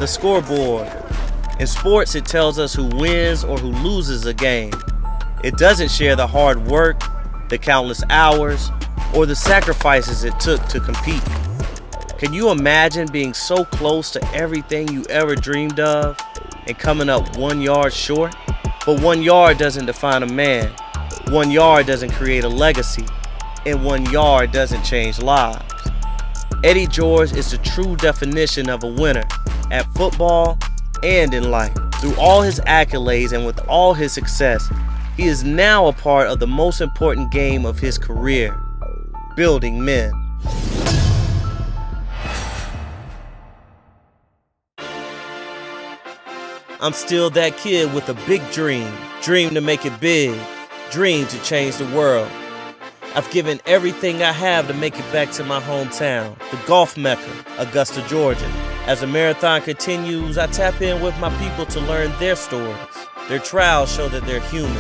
The scoreboard. In sports, it tells us who wins or who loses a game. It doesn't share the hard work, the countless hours, or the sacrifices it took to compete. Can you imagine being so close to everything you ever dreamed of and coming up 1 yard short? But 1 yard doesn't define a man. 1 yard doesn't create a legacy. And 1 yard doesn't change lives. Eddie George is the true definition of a winner at football and in life. Through all his accolades and with all his success, he is now a part of the most important game of his career, building men. I'm still that kid with a big dream to make it big, dream to change the world. I've given everything I have to make it back to my hometown, the golf mecca, Augusta, Georgia. As the marathon continues, I tap in with my people to learn their stories. Their trials show that they're human.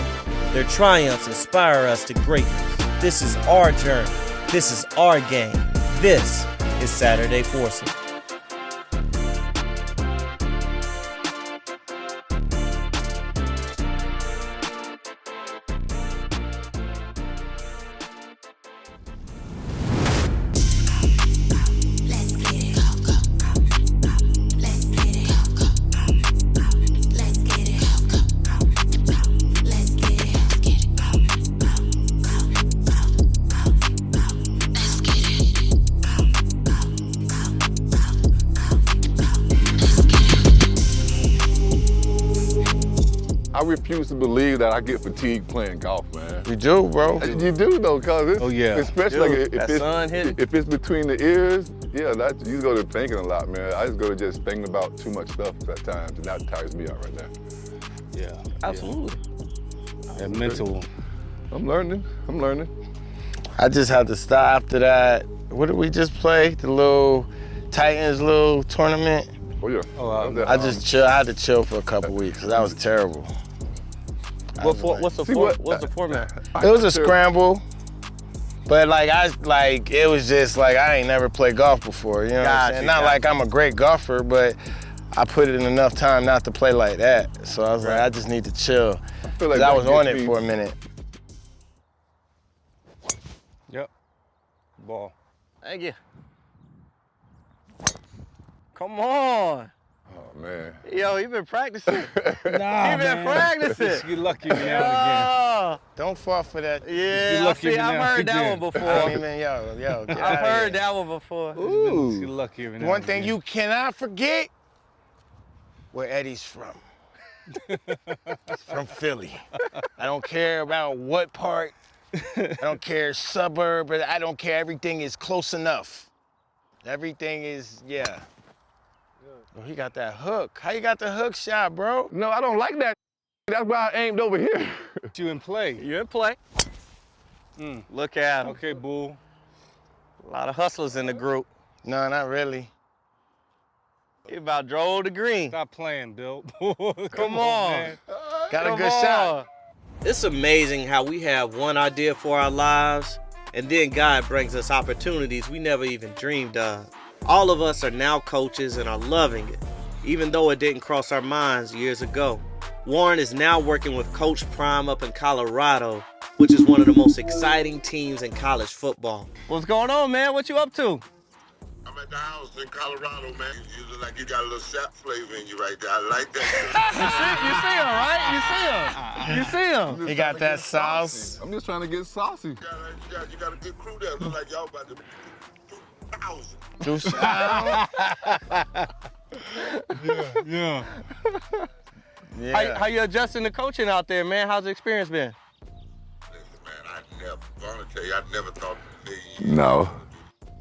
Their triumphs inspire us to greatness. This is our journey. This is our game. This is Saturday Foursome. I refuse to believe that I get fatigued playing golf, man. You do, bro. You do though, cause it's, yeah. especially like if it's between the ears, yeah, you go to thinking a lot, man. I just go to just thinking about too much stuff at times, and that tires me out right now. Yeah, absolutely. That mental. I'm learning. I just had to stop after that. What did we just play? The little Titans little tournament. Oh yeah. I just chill. I had to chill for a couple weeks. That was terrible. What's the format? It was a scramble, but it was just like I ain't never played golf before. You know what I'm saying? Not like I'm a great golfer, but I put in enough time not to play like that. So I was like, I just need to chill. I was on it for a minute. Yep. Ball. Thank you. Come on. Oh man. Yo, you been practicing. Nah, you been practicing. You lucky every now and again. Don't fall for that. Yeah, I've heard that one before. I mean, yo, get I've heard that one before. Ooh. You lucky every now One and thing again. you cannot forget, where Eddie's from. He's from Philly. I don't care about what part. I don't care suburb, but I don't care. Everything is close enough. Everything is, yeah. Oh, he got that hook. How you got the hook shot, bro? No, I don't like that. That's why I aimed over here. You in play. You in play. Look at him. Okay, Bull. A lot of hustlers in the group. No, not really. He about drove the green. Stop playing, Bill. Come on. Man. Got a good shot. It's amazing how we have one idea for our lives, and then God brings us opportunities we never even dreamed of. All of us are now coaches and are loving it, even though it didn't cross our minds years ago. Warren is now working with Coach Prime up in Colorado, which is one of the most exciting teams in college football. What's going on, man? What you up to? I'm at the house in Colorado, man. You look like you got a little Sapp flavor in you right there. I like that. You see him. He got that sauce. I'm just trying to get saucy. You got a good crew there. Look like y'all about to 2,000. Yeah. How you adjusting to coaching out there, man? How's the experience been? Listen, man, I never thought No.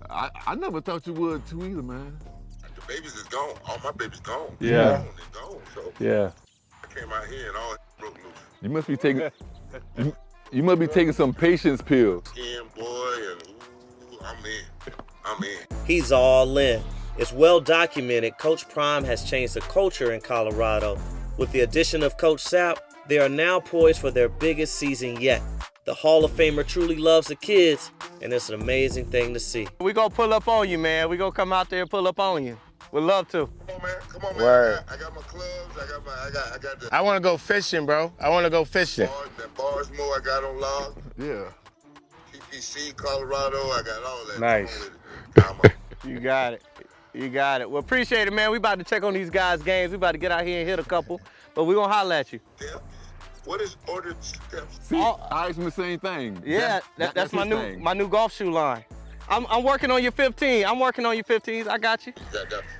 I never thought you would too either, man. the babies is gone. All my babies gone. Yeah. They're gone. So Yeah. I came out here and all broke loose. You must be taking you must be taking some patience pills. Skin boy and I'm in. He's all in. It's well documented Coach Prime has changed the culture in Colorado. With the addition of Coach Sapp, they are now poised for their biggest season yet. The Hall of Famer truly loves the kids, and it's an amazing thing to see. We gonna pull up on you, man. We gonna come out there and pull up on you. Would love to. Come on, man. Come on, man. Word. I got my clubs. I got the I want to go fishing, bro. I want to go fishing. bars more I got on log. Yeah. TPC, Colorado. I got all that. Nice. Come on with it. You got it. You got it. Well, appreciate it, man. We about to check on these guys' games. We about to get out here and hit a couple, but we gonna holler at you. Yeah. What is ordered steps? See, I asked him the same thing. Yeah, that's my his new thing. my new golf shoe line. I'm working on your 15. I'm working on your 15s. I got you.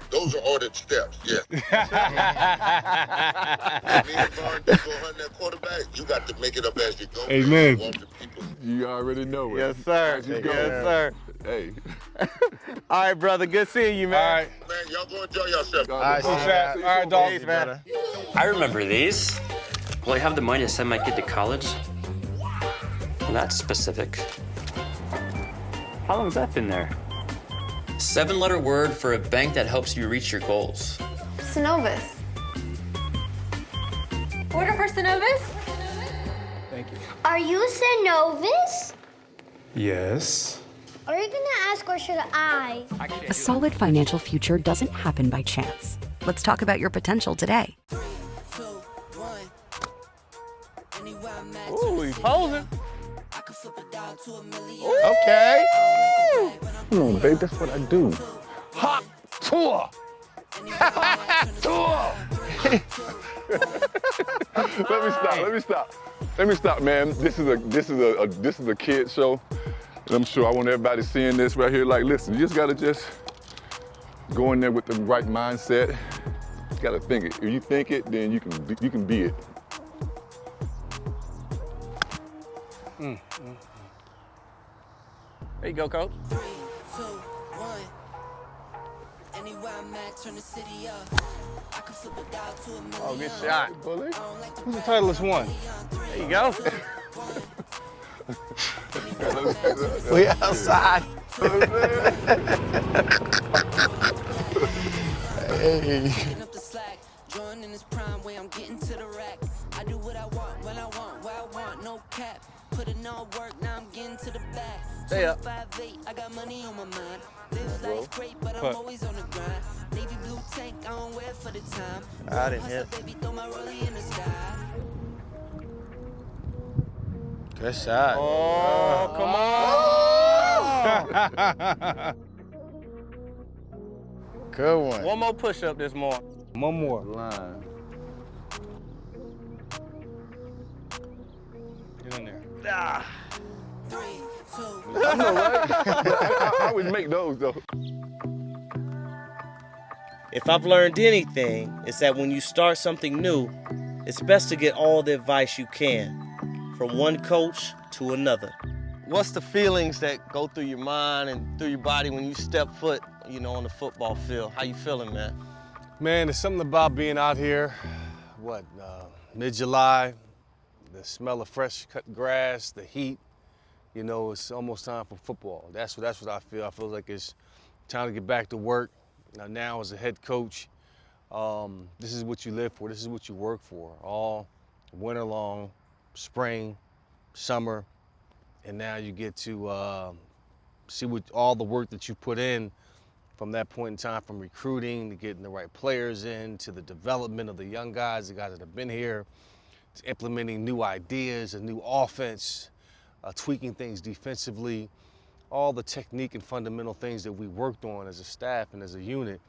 Those are ordered steps, yeah. Me and Vaughn, you go hunt that quarterback, you got to make it up as you go. Amen. You want the people. You already know it. Yes, sir. As you Yes, go. sir. Hey. All right, brother. Good seeing you, All man. right. Man, y'all go enjoy yourself. All right, All Zach. right, All right, dog. Peace, man. I remember these. Will I have the money to send my kid to college? Well, that's specific. How long has that been there? 7-letter word for a bank that helps you reach your goals. Synovus. Order for Synovus? Thank you. Are you Synovus? Yes. Are you gonna ask or should I? A solid financial future doesn't happen by chance. Let's talk about your potential today. Ooh, he's posing. Okay. Come on, babe, that's what I do. Hot tour. Tour. Let me stop, man. This is a kid show. And I'm sure I want everybody seeing this right here. Like, listen, you just gotta go in there with the right mindset. You gotta think it. If you think it, then you can be it. There you go, coach. 3, 2, 1. Anywhere I'm at, turn the city up. I can flip it down to a million. Oh, good shot. Bully. Who's the Titleist one? There you go. We outside. Hey. Picking up the slack, drawing in this prime way I'm getting to the rack. I do what I want, when I want, where I want, no cap. Put in all work, now I'm getting to the back. Stay up. 5'8", I got money on my mind. Live life great, but I'm Cut. always on the grind. Navy blue tank, I don't wear it for the time. I didn't hit. Hustle, baby, throw my rollie in the sky. Good shot. Oh, come on. Good one. One more push-up this morning. One more. Line. Get in there. Ah. 3, 2, I know, right? I always make those, though. If I've learned anything, it's that when you start something new, it's best to get all the advice you can, from one coach to another. What's the feelings that go through your mind and through your body when you step foot, on the football field? How you feeling, man? Man, there's something about being out here, mid-July, the smell of fresh cut grass, the heat, it's almost time for football. That's what I feel. I feel like it's time to get back to work. Now as a head coach, this is what you live for. This is what you work for. All winter long, spring, summer, and now you get to see what all the work that you put in from that point in time, from recruiting to getting the right players in, to the development of the young guys, the guys that have been here, to implementing new ideas, a new offense, tweaking things defensively, all the technique and fundamental things that we worked on as a staff and as a unit,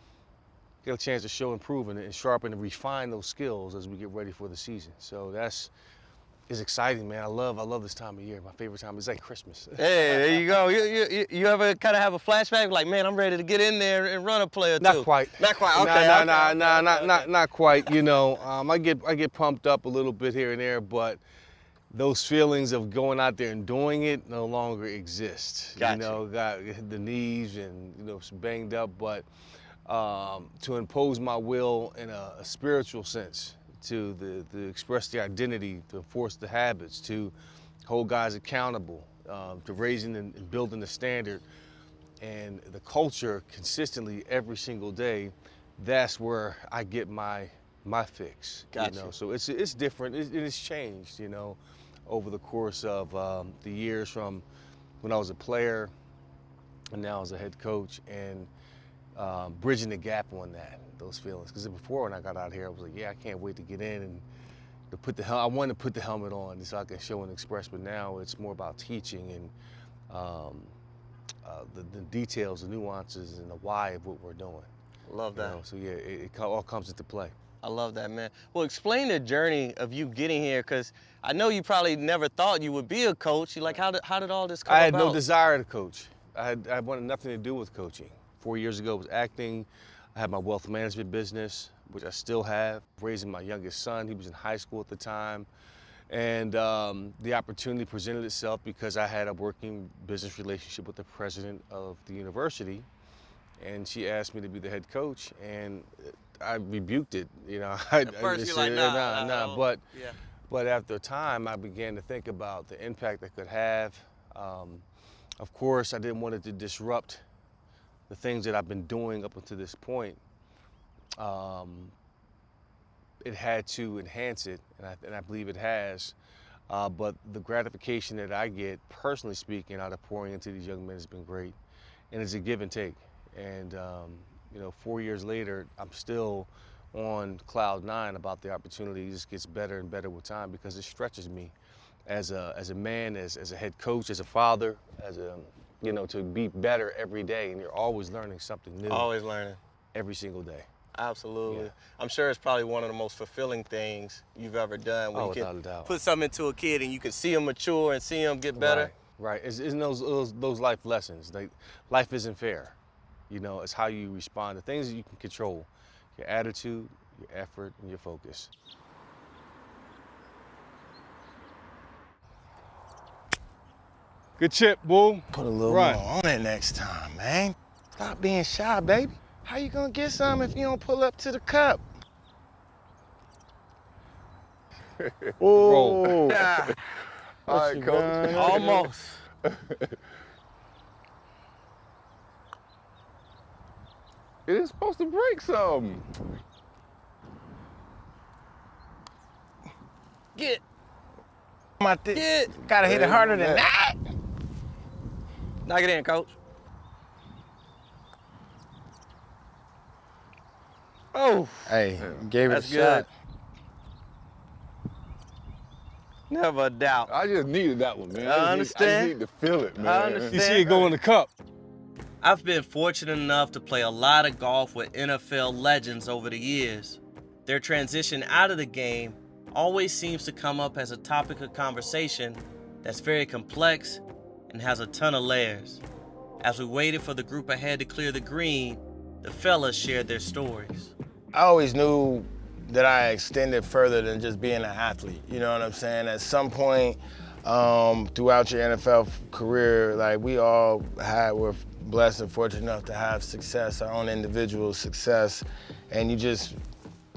get a chance to show improvement and sharpen and refine those skills as we get ready for the season. So it's exciting, man. I love this time of year. My favorite time is like Christmas. Hey, there you go. You ever kind of have a flashback like, man, I'm ready to get in there and run a play or two? Not quite. Not quite. Okay. Not quite. I get pumped up a little bit here and there, but those feelings of going out there and doing it no longer exist. Gotcha. Got the knees and banged up, but to impose my will in a spiritual sense, to express the identity, to enforce the habits, to hold guys accountable, to raising and building the standard and the culture consistently every single day, that's where I get my fix. Gotcha. So it's different. It's changed, over the course of the years from when I was a player and now as a head coach. And bridging the gap on those feelings. Because before when I got out here, I was like, yeah, I can't wait to get in and to put the I wanted to put the helmet on so I can show and express. But now it's more about teaching and the details, the nuances, and the why of what we're doing. Love that. You know? So yeah, it all comes into play. I love that, man. Well, explain the journey of you getting here, because I know you probably never thought you would be a coach. Like, how did all this come about? I had no desire to coach. I wanted nothing to do with coaching. 4 years ago, it was acting. I had my wealth management business, which I still have. Raising my youngest son, he was in high school at the time. And the opportunity presented itself because I had a working business relationship with the president of the university. And she asked me to be the head coach, and I rebuked it. You know, At first, you're like, nah. But after a time, I began to think about the impact I could have. Of course, I didn't want it to disrupt the things that I've been doing up until this point. It had to enhance it, and I believe it has. But the gratification that I get, personally speaking, out of pouring into these young men has been great, and it's a give and take. And you know, 4 years later, I'm still on cloud 9 about the opportunity. It just gets better and better with time because it stretches me as a man, as a head coach, as a father, as a, you know, to be better every day. And you're always learning something new. Always learning. Every single day. Absolutely. Yeah. I'm sure it's probably one of the most fulfilling things you've ever done. When you without can a doubt. put something into a kid and you can see him mature and see him get better. Right. It's those life lessons. Like, life isn't fair. You know, it's how you respond to things that you can control. Your attitude, your effort, and your focus. Good chip, Bull. Put a little more on it next time, man. Stop being shy, baby. How you gonna get some if you don't pull up to the cup? Roll. Yeah. All right, coach. Almost. It is supposed to break some. Get. Get. Gotta hit it harder than that. Knock it in, coach. Oh. Hey, gave it a That's shot. good. Never a doubt. I just needed that one, man. I I understand. just need to feel it, man. I understand. You see it go in the cup. I've been fortunate enough to play a lot of golf with NFL legends over the years. Their transition out of the game always seems to come up as a topic of conversation that's very complex and has a ton of layers. As we waited for the group ahead to clear the green, the fellas shared their stories. I always knew that I extended further than just being an athlete. You know what I'm saying? At some point throughout your NFL career, like, we all were blessed and fortunate enough to have success, our own individual success, and you just,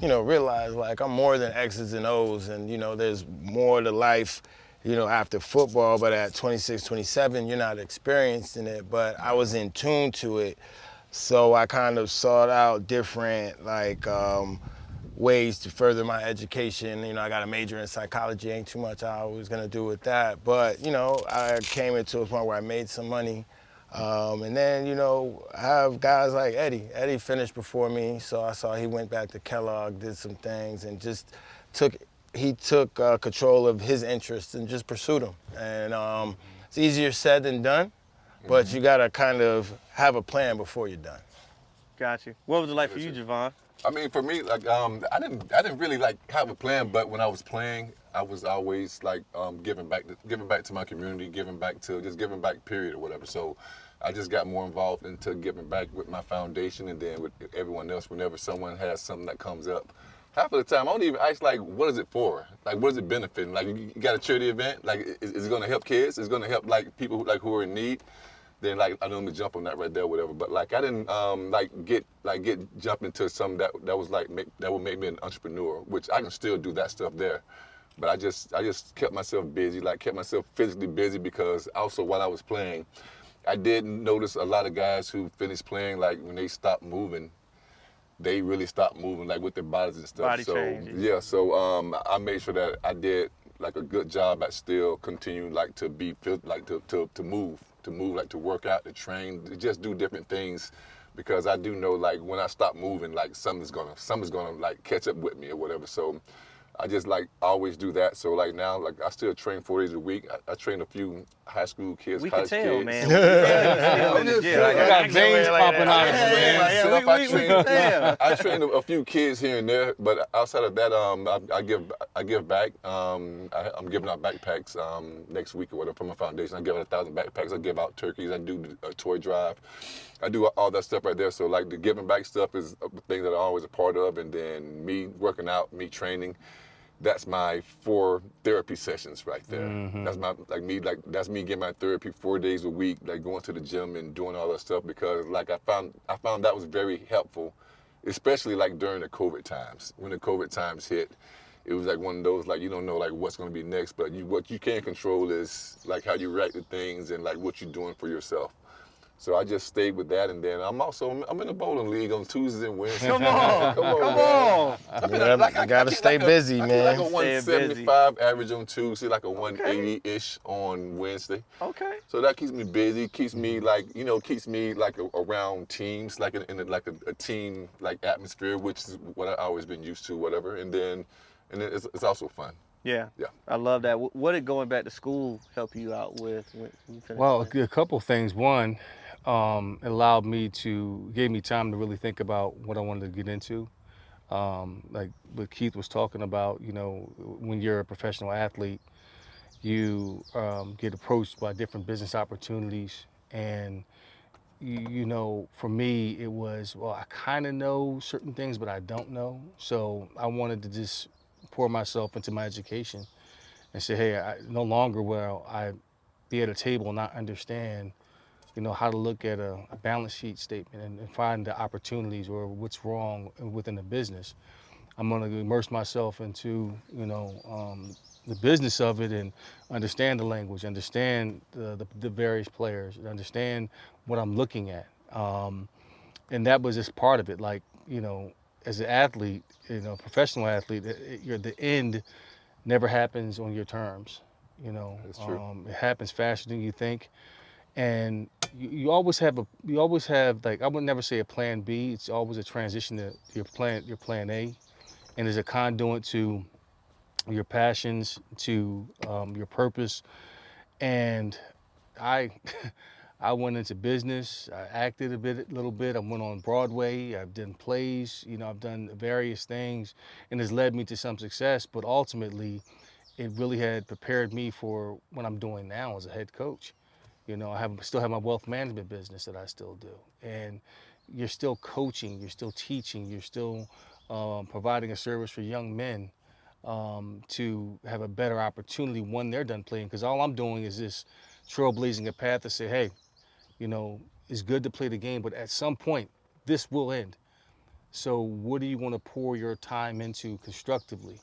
you know, realize, like, I'm more than X's and O's, and, you know, there's more to life, you know, after football. But at 26, 27, you're not experiencing it, but I was in tune to it. So I kind of sought out different, like, ways to further my education. You know, I got a major in psychology, ain't too much I was gonna do with that. But, you know, I came into a point where I made some money. And then, you know, I have guys like Eddie. Eddie finished before me, so I saw he went back to Kellogg, did some things, and just took control of his interests and just pursued them. And it's easier said than done, but you gotta kind of have a plan before you're done. Got you. What was it like for you, Jevon? I mean, for me, like, I didn't really like have a plan, but when I was playing, I was always like giving back to my community, giving back period or whatever. So I just got more involved into giving back with my foundation, and then with everyone else. Whenever someone has something that comes up, half of the time I don't even ask, like, what is it for? Like, what is it benefiting? Like, you got a charity event? Like, is it going to help kids? Is it going to help, like, people who are in need? Then, like, I don't jump on that right there, whatever. But, like, I didn't get jump into something that was like that would make me an entrepreneur, which I can still do that stuff there. But I just kept myself busy, like, kept myself physically busy, because also while I was playing, I did notice a lot of guys who finished playing, like, when they stopped moving, they really stopped moving, like, with their bodies and stuff. Body changes. Yeah, so I made sure that I did, like, a good job at still continuing, like, to move, like, to work out, to train, to just do different things because I do know like when I stop moving, like something's gonna like catch up with me or whatever. So I just like always do that. So like now, like I still train 4 days a week. I train a few high school kids, We college can tell, kids. man. We can tell. You got veins popping out of you, man. I train a few kids here and there, but outside of that, I give back. I'm giving out backpacks next week or whatever from my foundation. I give out 1,000 backpacks. I give out turkeys. I do a toy drive. I do all that stuff right there. So like the giving back stuff is a thing that I'm always a part of, and then me working out, me training. That's my 4 therapy sessions right there. That's that's me getting my therapy 4 days a week, like going to the gym and doing all that stuff, because like I found that was very helpful, especially like during the COVID times. When the COVID times hit, it was like one of those, like you don't know like what's gonna be next, but what you can control is like how you react to things and like what you're doing for yourself. So I just stayed with that, and then I'm in a bowling league on Tuesdays and Wednesdays. Come on. I gotta stay busy, man. Like a 175 average on Tuesday, like a 180-ish on Wednesday. Okay. So that keeps me busy, keeps me like around teams, like in a team like atmosphere, which is what I've always been used to, whatever. And then it's also fun. Yeah. Yeah. I love that. What did going back to school help you out with when you finished? Well, a couple things. One, it gave me time to really think about what I wanted to get into. Like what Keith was talking about, when you're a professional athlete, you get approached by different business opportunities. And, for me, it was, I kind of know certain things, but I don't know. So I wanted to just pour myself into my education and say, hey, no longer will I be at a table and not understand how to look at a balance sheet statement and find the opportunities or what's wrong within the business. I'm going to immerse myself into, the business of it and understand the language, understand the various players, understand what I'm looking at. And that was just part of it. Like, as an athlete, professional athlete, the end never happens on your terms. That's true. It happens faster than you think. And you always have like, I would never say a plan B. It's always a transition to your plan A, and there's a conduit to your passions, to your purpose. And I went into business. I acted a little bit. I went on Broadway. I've done plays. I've done various things, and it's led me to some success. But ultimately, it really had prepared me for what I'm doing now as a head coach. I still have my wealth management business that I still do. And you're still coaching, you're still teaching, you're still providing a service for young men to have a better opportunity when they're done playing. Because all I'm doing is just trailblazing a path to say, hey, it's good to play the game, but at some point, this will end. So what do you want to pour your time into constructively?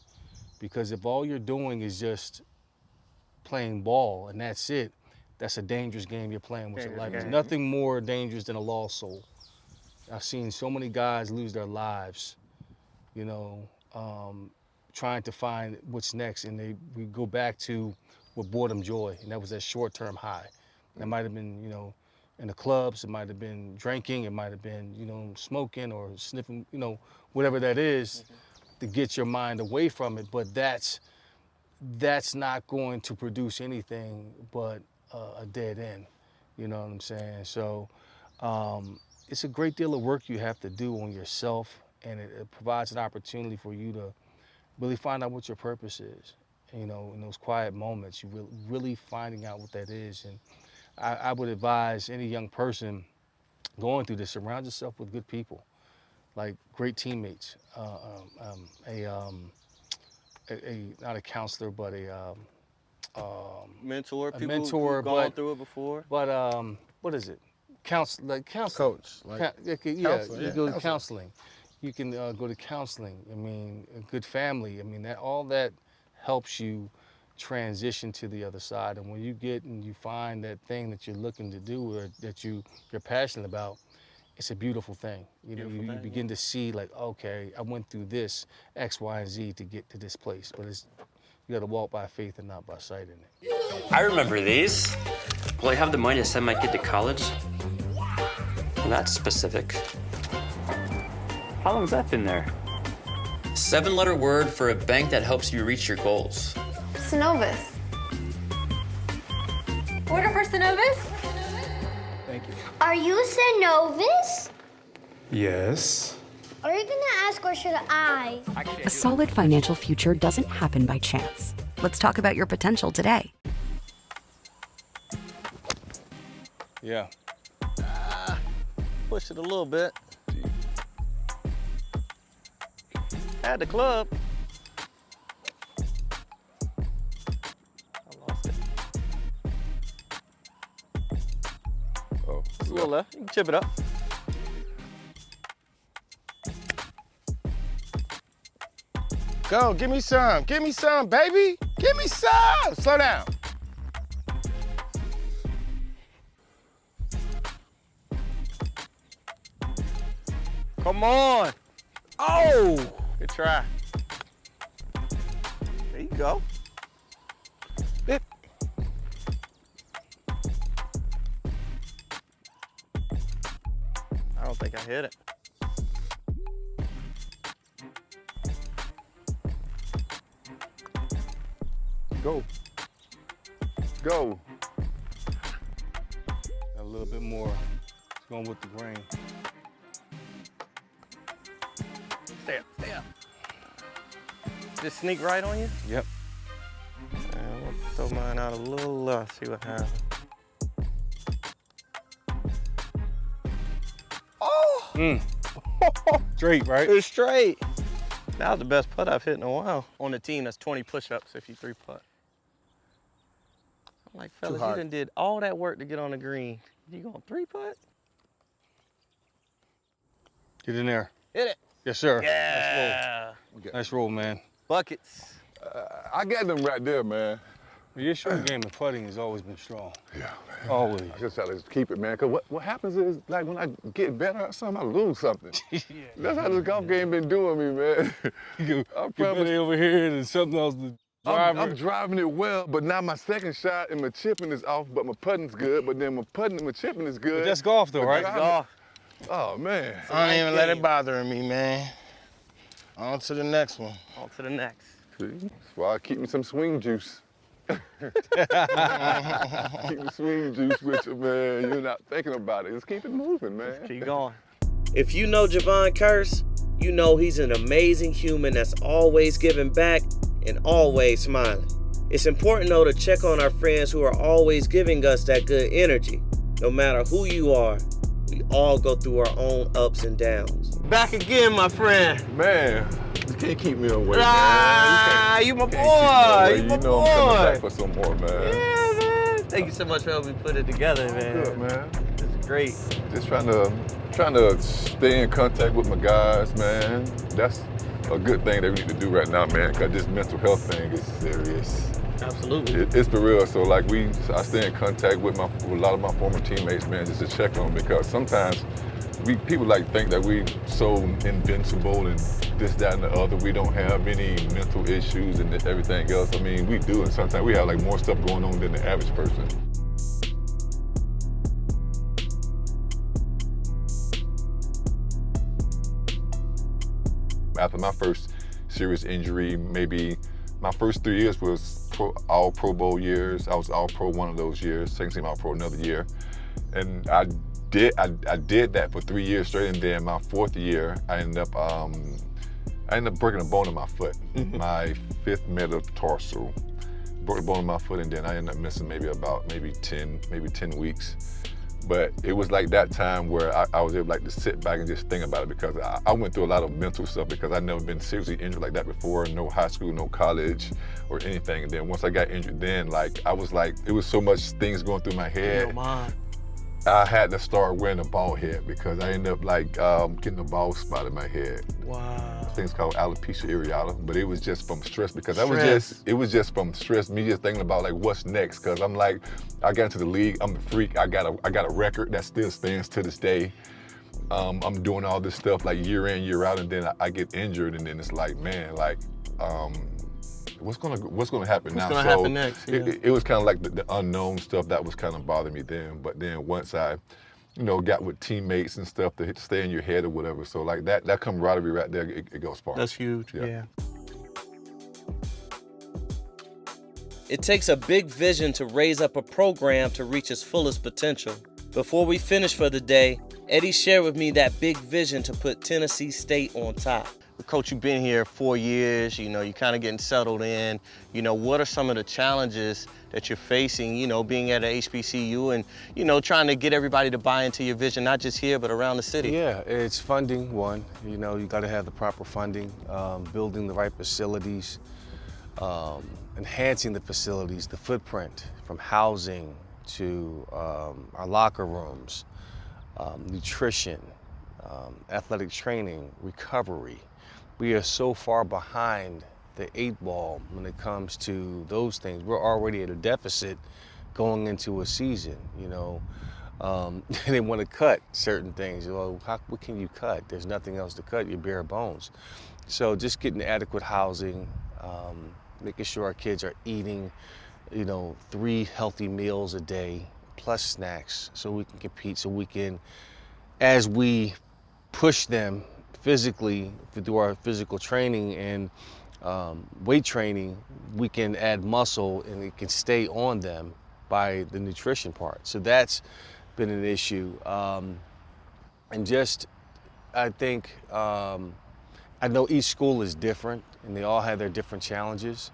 Because if all you're doing is just playing ball and that's it, that's a dangerous game you're playing with your life. There's nothing more dangerous than a lost soul. I've seen so many guys lose their lives, trying to find what's next, and we go back to what brought them joy, and that was that short-term high. That might have been, in the clubs, it might have been drinking, it might have been, smoking or sniffing, whatever that is, to get your mind away from it. But that's not going to produce anything but a dead end, you know what I'm saying? So it's a great deal of work you have to do on yourself, and it provides an opportunity for you to really find out what your purpose is. In those quiet moments, you really finding out what that is. And I would advise any young person going through this, surround yourself with good people, like great teammates, not a counselor, but a mentor, people mentor, who've gone through it before. But what is it? Counseling. Coach. You go to counseling. You can go to counseling. I mean, a good family. I mean, all that helps you transition to the other side. And when you get and you find that thing that you're looking to do or that you're passionate about, it's a beautiful thing. You begin to see like, okay, I went through this X, Y, and Z to get to this place. But you got to walk by faith and not by sight in it. I remember these. Will I have the money to send my kid to college? Well, that's specific. How long's that been there? 7-letter word for a bank that helps you reach your goals. Synovus. Order for Synovus? Thank you. Are you Synovus? Yes. Are you gonna ask or should I? A solid financial future doesn't happen by chance. Let's talk about your potential today. Yeah. Push it a little bit. At the club. I lost it. Oh, It's a little left. You can chip it up. Go, give me some, baby. Give me some. Slow down. Come on. Oh, good try. There you go. Bip. I don't think I hit it. Go. Go. A little bit more. It's going with the grain. Stay up, stay up. Just sneak right on you? Yep. I'm gonna throw mine out a little left, see what happens. Oh! Straight, right? It's straight. That was the best putt I've hit in a while. On the team, that's 20 push-ups if you 3-putt. I'm like, fellas, you hard. done did all that work to get on the green. You gonna 3-putt? Get in there. Hit it. Yes, sir. Yeah. Nice roll, man. Buckets. I got them right there, man. Your short game of putting has always been strong. Yeah, man. Always. I just try to keep it, man. Cause what happens is, like, when I get better at something, I lose something. That's how this golf game been doing me, man. I promise. Over here and something else. I'm driving it well, but now my second shot and my chipping is off, but my putting's good. But then my putting and my chipping is good. But that's golf, though, But right? driving- Golf. Oh, man. I don't even let it bother me, man. On to the next one. On to the next. See? That's why I keep me some swing juice. Keep the swing juice with you, man. You're not thinking about it. Just keep it moving, man. Keep going. If you know Jevon Kearse, you know he's an amazing human that's always giving back and always smiling. It's important, though, to check on our friends who are always giving us that good energy. No matter who you are, we all go through our own ups and downs. Back again, my friend. Man, you can't keep me away, Ah, man. you my Can't keep me away. boy. You my know I'm coming boy. back for some more, man. Yeah, man. Thank you so much for helping me put it together, man. Good, man. It's great. Just trying to stay in contact with my guys, man. That's a good thing that we need to do right now, man, because this mental health thing is serious. Absolutely. It's for real. So like I stay in contact with a lot of my former teammates, man, just to check on them, because sometimes people like think that we so invincible and this, that, and the other. We don't have any mental issues and everything else. I mean, we do, and sometimes we have like more stuff going on than the average person. After my first serious injury, maybe my first 3 years was all Pro Bowl years. I was all Pro one of those years, second team all Pro another year. And I did that for 3 years straight, and then my fourth year, I ended up breaking a bone in my foot, my fifth metatarsal. Broke the bone in my foot, and then I ended up missing maybe 10 weeks. But it was like that time where I was able to sit back and just think about it, because I went through a lot of mental stuff, because I'd never been seriously injured like that before. No high school, no college or anything. And then once I got injured, then it was so much things going through my head. I had to start wearing a bald head, because I ended up getting a bald spot in my head. Wow. Things called alopecia areata, but it was just from stress, because it was just from stress, me just thinking about what's next, because I'm like, I got into the league, I'm a freak, I got a record that still stands to this day. I'm doing all this stuff year in, year out, and then I get injured, and then it's like, man, what's gonna happen now? What's gonna happen next? Yeah. It was kind of like the unknown stuff that was kind of bothering me then. But then once I you know, got with teammates and stuff to stay in your head or whatever. So like that camaraderie right there, it goes far. That's huge, yeah. It takes a big vision to raise up a program to reach its fullest potential. Before we finish for the day, Eddie shared with me that big vision to put Tennessee State on top. Coach, you've been here 4 years, you know, you're kind of getting settled in. You know, what are some of the challenges that you're facing, you know, being at a HBCU and, you know, trying to get everybody to buy into your vision, not just here, but around the city? Yeah, it's funding, one. You know, you got to have the proper funding, building the right facilities, enhancing the facilities, the footprint, from housing to our locker rooms, nutrition, athletic training, recovery. We are so far behind the 8 ball when it comes to those things. We're already at a deficit going into a season, you know. They want to cut certain things. Well, what can you cut? There's nothing else to cut, your bare bones. So just getting adequate housing, making sure our kids are eating, you know, 3 healthy meals a day, plus snacks, so we can compete, so we can, as we push them physically through our physical training and weight training, we can add muscle and it can stay on them by the nutrition part. So that's been an issue. And just, I think, I know each school is different and they all have their different challenges,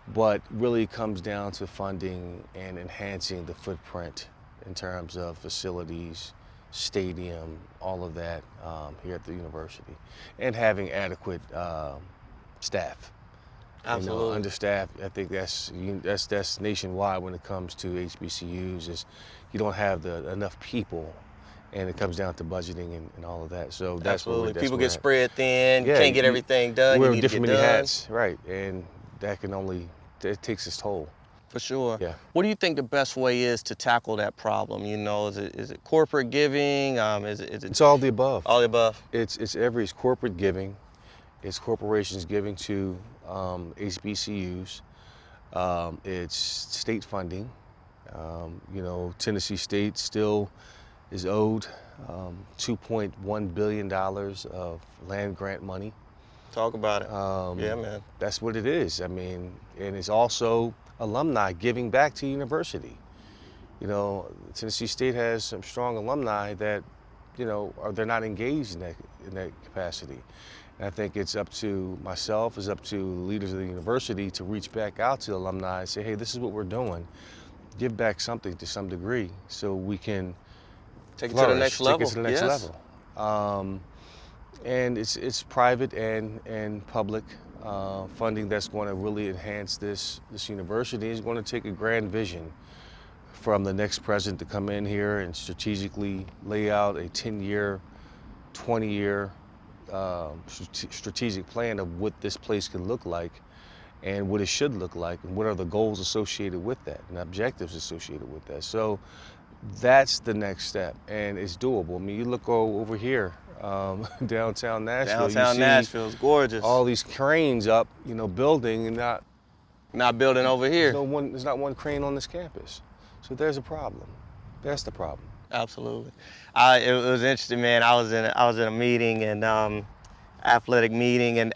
but really it comes down to funding and enhancing the footprint in terms of facilities, stadium, all of that here at the university, and having adequate staff. Absolutely. You know, understaffed, I think that's nationwide when it comes to HBCUs, is you don't have enough people, and it comes down to budgeting and all of that. So that's Absolutely. Where People get spread thin, you can't get everything done. Wear you need different to get many done. hats, right, and it takes its toll. For sure. Yeah. What do you think the best way is to tackle that problem? You know, is it corporate giving? It's all the above. All the above. It's corporate giving, it's corporations giving to HBCUs, it's state funding. You know, Tennessee State still is owed $2.1 billion of land grant money. Talk about it. Yeah, man. That's what it is. I mean, and it's also alumni giving back to university. You know, Tennessee State has some strong alumni that, you know, they're not engaged in that capacity. And I think it's up to myself, it's up to the leaders of the university to reach back out to the alumni and say, hey, this is what we're doing. Give back something to some degree so we can take it to the next level. Take it to the next level. And it's private and public funding that's going to really enhance this university. It's going to take a grand vision from the next president to come in here and strategically lay out a 10-year, 20-year strategic plan of what this place can look like and what it should look like and what are the goals associated with that and objectives associated with that. So that's the next step, and it's doable. I mean, you look over here, downtown Nashville. Downtown Nashville is gorgeous. All these cranes up, you know, building and not building over here. There's not one crane on this campus. So there's a problem. That's the problem. Absolutely. It was interesting, man. I was in a meeting and athletic meeting, and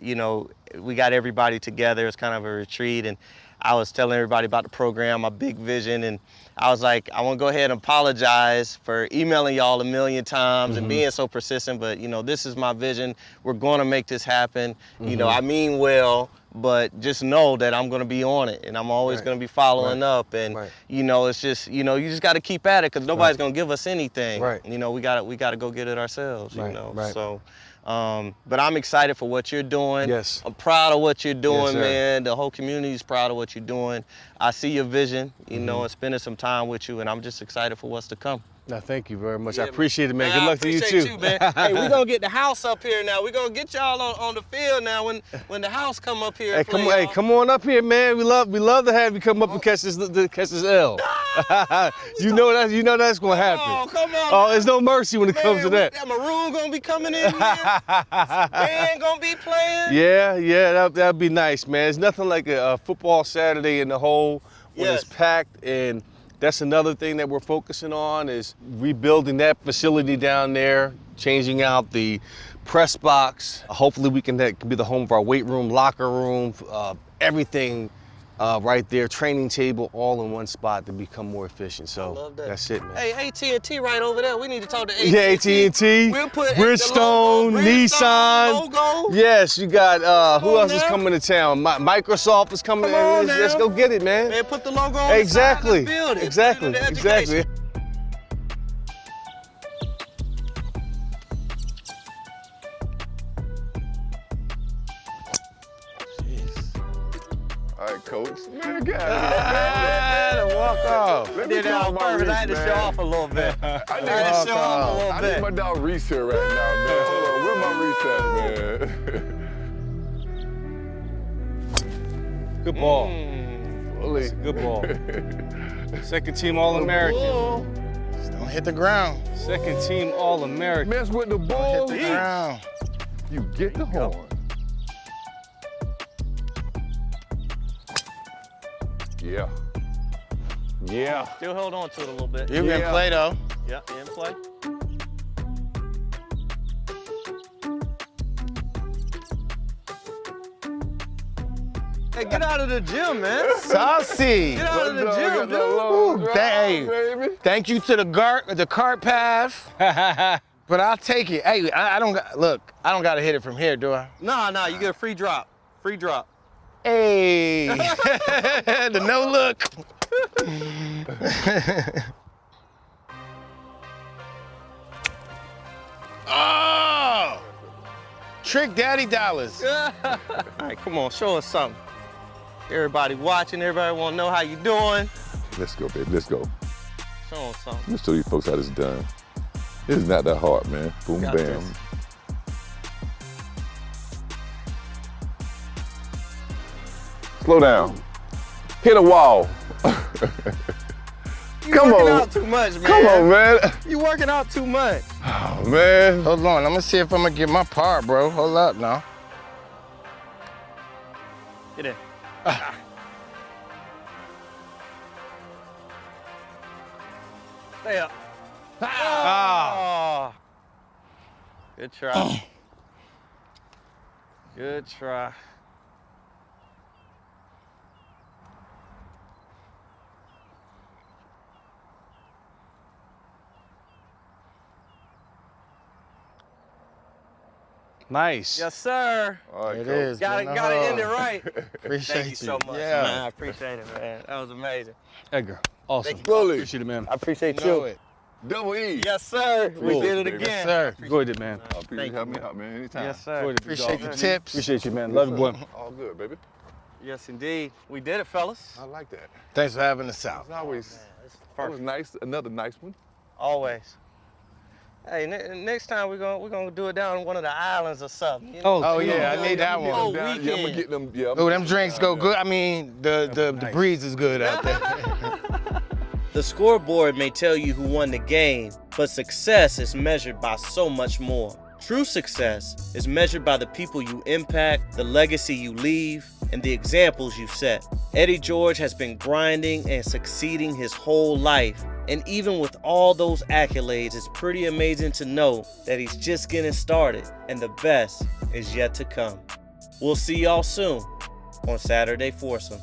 you know, we got everybody together. It's kind of a retreat, and I was telling everybody about the program, my big vision, and I was like, I want to go ahead and apologize for emailing y'all a million times and being so persistent, but you know, this is my vision. We're going to make this happen. You know, I mean well, but just know that I'm going to be on it, and I'm always going to be following up. And you know, it's just, you know, you just got to keep at it, because nobody's going to give us anything. You know, we got to go get it ourselves. You know, so. But I'm excited for what you're doing. Yes. I'm proud of what you're doing, Yes, sir. man. The whole community is proud of what you're doing. I see your vision, you know, and spending some time with you, and I'm just excited for what's to come. No, thank you very much. Yeah, I appreciate it, man. Good I luck to you appreciate too. You, man. Hey, we're gonna get the house up here now. We're gonna get y'all on the field now when the house come up here. Hey, come on up here, man. We love to have you come up and catch this L. you know that's gonna happen. Come on. Oh, there's no mercy when it comes to that. Maroon gonna be coming in here. Man gonna be playing. Yeah, that'd be nice, man. It's nothing like a football Saturday in the hole when it's packed and that's another thing that we're focusing on is rebuilding that facility down there, changing out the press box. Hopefully that can be the home of our weight room, locker room, everything right there, training table, all in one spot to become more efficient. So love that. that's it, man. Hey, AT&T right over there. We need to talk to AT&T. Yeah, AT&T, We'll put Bridgestone, Nissan. logo. Yes, you got, who else is now. coming to town? Microsoft is coming Come on in. Let's now. go get it, man. Man, put the logo on Exactly, the side. Let's build it. exactly, The exactly. education. All right, coach. Man, get out of here, Walk off. Let Did that on my purpose. I had to Reese, show man. off a little bit. I I need, had to show off a little I bit. need my dog Reese here right now, man. Hold on, where my Reese at, man? Good ball. Bully. Good ball. Second team All-American. Just don't hit the ground. Second team All-American. Mess with the ball. Hit the ground. You get the horn. Yeah. Yeah. Still hold on to it a little bit. You're in play though. Yeah, in play. Hey, get out of the gym, man. Saucy. Get out of the Dog gym, got dude. the long Ooh, drive, dang. baby. Thank you to the cart path. But I'll take it. Hey, I don't gotta hit it from here, do I? Nah, you get a free drop. Free drop. Hey. The no look. Oh! Trick Daddy Dollars. All right, come on, show us something. Everybody watching, everybody want to know how you doing. Let's go, baby. Let's go. Show them something. Let's show these folks how this is done. This is not that hard, man. Boom, Got bam. this. Slow down. Hit a wall. You Come working on. out too much, man. Come on, man. You working out too much. Oh, man. Hold on, I'm gonna see if I'm gonna get my part, bro. Hold up now. Get in. Stay up. Ah. Good try. Good try. Nice. Yes, sir. All right, It coach. is. Gotta end it right. Appreciate Thank you so much, Yeah. man. I appreciate it, man. That was amazing. Edgar, awesome. Thank Bully. Appreciate it, man. I appreciate Know you. it. Double E. Yes, sir. We Cool, did it baby. again. Yes, sir. Enjoyed it, man. I appreciate Thank you having you, me out, man. Anytime. Yes, sir. Enjoyed it, big Appreciate dog. the tips. Appreciate you, man. Love you, boy. All good, baby. Yes, indeed. We did it, fellas. I like that. Thanks for having us out. It's always, It's that was perfect. nice. Another nice one. Always. Hey, next time we're gonna do it down on one of the islands or something. You know? Oh yeah, I need that Yeah, one. I'm down- yeah, I'm gonna get them. Yeah, I'm Oh, gonna them get drinks down go there. good. I mean, the breeze is good out there. The scoreboard may tell you who won the game, but success is measured by so much more. True success is measured by the people you impact, the legacy you leave, and the examples you set. Eddie George has been grinding and succeeding his whole life. And even with all those accolades, it's pretty amazing to know that he's just getting started and the best is yet to come. We'll see y'all soon on Saturday Foursome.